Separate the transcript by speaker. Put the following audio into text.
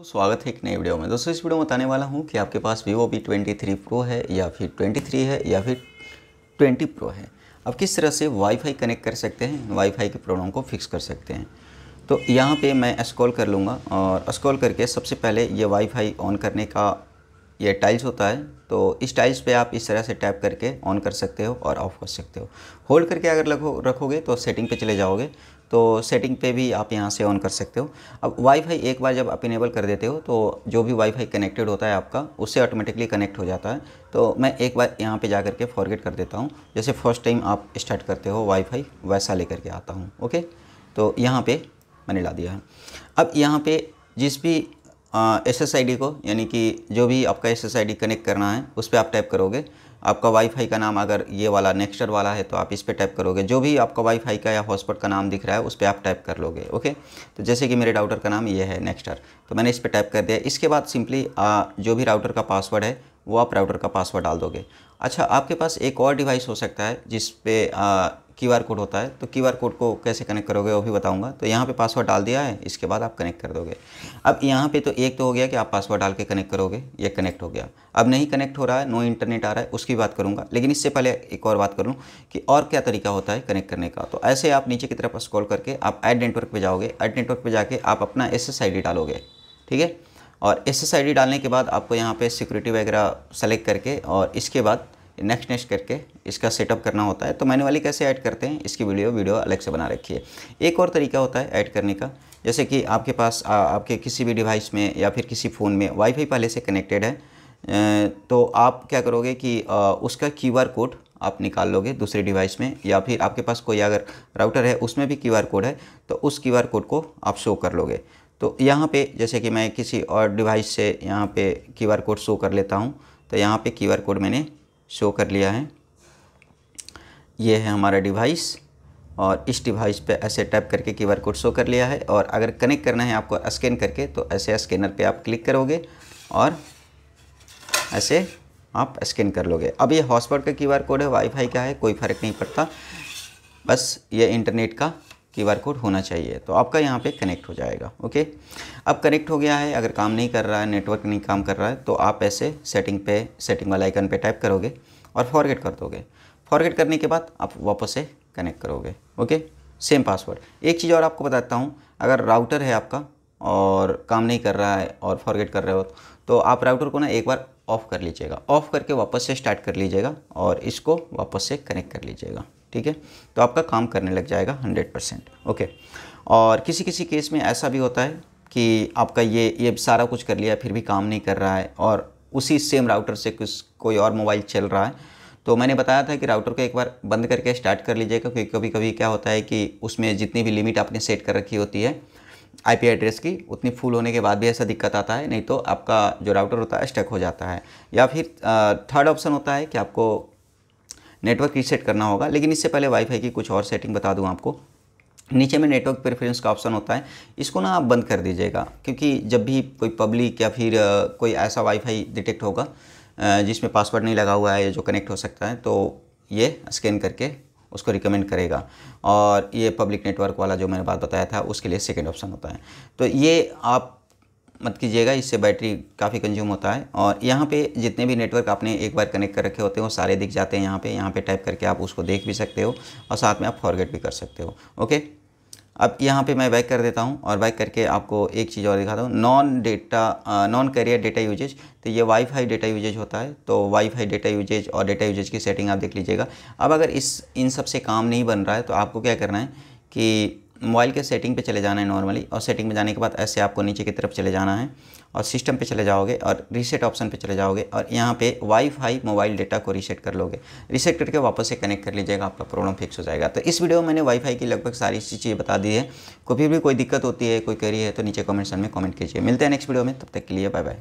Speaker 1: स्वागत है एक नई वीडियो में। दोस्तों इस वीडियो में बताने वाला हूं कि आपके पास Vivo V23 Pro है या फिर 23 है या फिर 20 Pro है, आप किस तरह से वाईफाई कनेक्ट कर सकते हैं, वाईफाई की प्रॉब्लम को फिक्स कर सकते हैं। तो यहाँ पे मैं स्क्रॉल कर लूँगा और स्क्रॉल करके सबसे पहले ये वाईफाई ऑन करने का ये टाइल्स होता है, तो इस टाइल्स पे आप इस तरह से टैप करके ऑन कर सकते हो और ऑफ़ कर सकते हो। होल्ड करके अगर रखोगे तो सेटिंग पे चले जाओगे, तो सेटिंग पे भी आप यहाँ से ऑन कर सकते हो। अब वाईफाई एक बार जब आप इनेबल कर देते हो तो जो भी वाईफाई कनेक्टेड होता है आपका उससे ऑटोमेटिकली कनेक्ट हो जाता है। तो मैं एक बार यहाँ पे जा करके फॉरगेट कर देता हूँ, जैसे फर्स्ट टाइम आप स्टार्ट करते हो वाईफाई वैसा लेकर के आता हूँ। ओके, तो यहाँ पे मैंने ला दिया है। अब यहाँ पे जिस भी SSID को, यानी कि जो भी आपका SSID कनेक्ट करना है उस पर आप टैप करोगे। आपका वाईफाई का नाम अगर ये वाला नेक्स्टर वाला है तो आप इस पर टैप करोगे। जो भी आपका वाईफाई का या हॉटस्पॉट का नाम दिख रहा है उस पर आप टैप कर लोगे। ओके, तो जैसे कि मेरे राउटर का नाम ये है नेक्स्टर, तो मैंने इस पर टैप कर दिया। इसके बाद सिंपली जो भी राउटर का पासवर्ड है वो आप राउटर का पासवर्ड डाल दोगे। अच्छा, आपके पास एक और डिवाइस हो सकता है जिस पे QR कोड होता है, तो QR कोड को कैसे कनेक्ट करोगे वो भी बताऊंगा। तो यहाँ पे पासवर्ड डाल दिया है, इसके बाद आप कनेक्ट कर दोगे। अब यहाँ पे तो एक तो हो गया कि आप पासवर्ड डाल के कनेक्ट करोगे, ये कनेक्ट हो गया। अब नहीं कनेक्ट हो रहा है, नो इंटरनेट आ रहा है, उसकी बात करूँगा। लेकिन इससे पहले एक और बात करूँ कि और क्या तरीका होता है कनेक्ट करने का। तो ऐसे आप नीचे की तरफ स्क्रॉल करके आप ऐड नेटवर्क पर जाओगे। ऐड नेटवर्क पर जाके आप अपना SSID डालोगे, ठीक है। और SSID डालने के बाद आपको यहाँ पे सिक्योरिटी वगैरह सेलेक्ट करके और इसके बाद नेक्स्ट करके इसका सेटअप करना होता है। तो मैन्युअली कैसे ऐड करते हैं इसकी वीडियो अलग से बना रखी है। एक और तरीका होता है ऐड करने का, जैसे कि आपके पास आपके किसी भी डिवाइस में या फिर किसी फ़ोन में वाईफाई पहले से कनेक्टेड है, तो आप क्या करोगे कि उसका QR कोड आप निकाल लोगे दूसरे डिवाइस में, या फिर आपके पास कोई अगर राउटर है उसमें भी QR कोड है तो उस QR कोड को आप शो कर लोगे। तो यहाँ पे जैसे कि मैं किसी और डिवाइस से यहाँ पे QR कोड शो कर लेता हूँ। तो यहाँ पे QR कोड मैंने शो कर लिया है, ये है हमारा डिवाइस, और इस डिवाइस पे ऐसे टैप करके QR कोड शो कर लिया है। और अगर कनेक्ट करना है आपको स्कैन करके, तो ऐसे स्कैनर पे आप क्लिक करोगे और ऐसे आप स्कैन कर लोगे। अब ये हॉटस्पॉट का QR कोड है, वाईफाई का है, कोई फ़र्क नहीं पड़ता, बस ये इंटरनेट का QR कोड होना चाहिए। तो आपका यहाँ पे कनेक्ट हो जाएगा। ओके, अब कनेक्ट हो गया है। अगर काम नहीं कर रहा है, नेटवर्क नहीं काम कर रहा है, तो आप ऐसे सेटिंग वाला आइकन पे टैप करोगे और फॉरगेट कर दोगे। फॉरगेट करने के बाद आप वापस से कनेक्ट करोगे। Okay, same password. एक चीज़ और आपको बताता हूँ, अगर राउटर है आपका और काम नहीं कर रहा है और फॉरगेट कर रहे हो, तो आप राउटर को ना एक बार ऑफ़ कर लीजिएगा, ऑफ़ करके वापस से स्टार्ट कर लीजिएगा और इसको वापस से कनेक्ट कर लीजिएगा, ठीक है। तो आपका काम करने लग जाएगा 100%। ओके, और किसी किसी केस में ऐसा भी होता है कि आपका ये सारा कुछ कर लिया फिर भी काम नहीं कर रहा है और उसी सेम राउटर से कोई और मोबाइल चल रहा है। तो मैंने बताया था कि राउटर को एक बार बंद करके स्टार्ट कर लीजिएगा, क्योंकि कभी कभी क्या होता है कि उसमें जितनी भी लिमिट आपने सेट कर रखी होती है IP एड्रेस की, उतनी फुल होने के बाद भी ऐसा दिक्कत आता है, नहीं तो आपका जो राउटर होता है स्टक हो जाता है। या फिर थर्ड ऑप्शन होता है कि आपको नेटवर्क रीसेट करना होगा। लेकिन इससे पहले वाईफाई की कुछ और सेटिंग बता दूं आपको। नीचे में नेटवर्क प्रेफरेंस का ऑप्शन होता है, इसको ना आप बंद कर दीजिएगा, क्योंकि जब भी कोई पब्लिक या फिर कोई ऐसा वाईफाई डिटेक्ट होगा जिसमें पासवर्ड नहीं लगा हुआ है जो कनेक्ट हो सकता है, तो ये स्कैन करके उसको रिकमेंड करेगा। और ये पब्लिक नेटवर्क वाला जो मैंने बात बताया था उसके लिए सेकेंड ऑप्शन होता है। तो ये आप मत कीजिएगा, इससे बैटरी काफ़ी कंज्यूम होता है। और यहाँ पे जितने भी नेटवर्क आपने एक बार कनेक्ट कर रखे होते हैं वो सारे दिख जाते हैं यहाँ पे टैप करके आप उसको देख भी सकते हो और साथ में आप फॉरगेट भी कर सकते हो। ओके, अब यहाँ पे मैं बैक कर देता हूँ और बैक करके आपको एक चीज़ और दिखाता हूँ, नॉन कैरियर डेटा यूजेज। तो ये वाईफाई डेटा यूजेज होता है, तो वाईफाई डेटा यूजेज और डेटा यूजेज की सेटिंग आप देख लीजिएगा। अब अगर इन सब से काम नहीं बन रहा है तो आपको क्या करना है कि मोबाइल के सेटिंग पे चले जाना है नॉर्मली, और सेटिंग में जाने के बाद ऐसे आपको नीचे की तरफ चले जाना है और सिस्टम पे चले जाओगे और रीसेट ऑप्शन पे चले जाओगे और यहाँ पे वाईफाई मोबाइल डेटा को रीसेट कर लोगे। रीसेट करके वापस से कनेक्ट कर लीजिएगा, आपका प्रॉब्लम फिक्स हो जाएगा। तो इस वीडियो में मैंने वाईफाई की लगभग सारी चीज़ें बता दी है। कोई भी कोई दिक्कत होती है, कोई क्वेरी है तो नीचे कमेंट सेक्शन में कमेंट कीजिए। मिलते हैं नेक्स्ट वीडियो में, तब तक के लिए बाय बाय।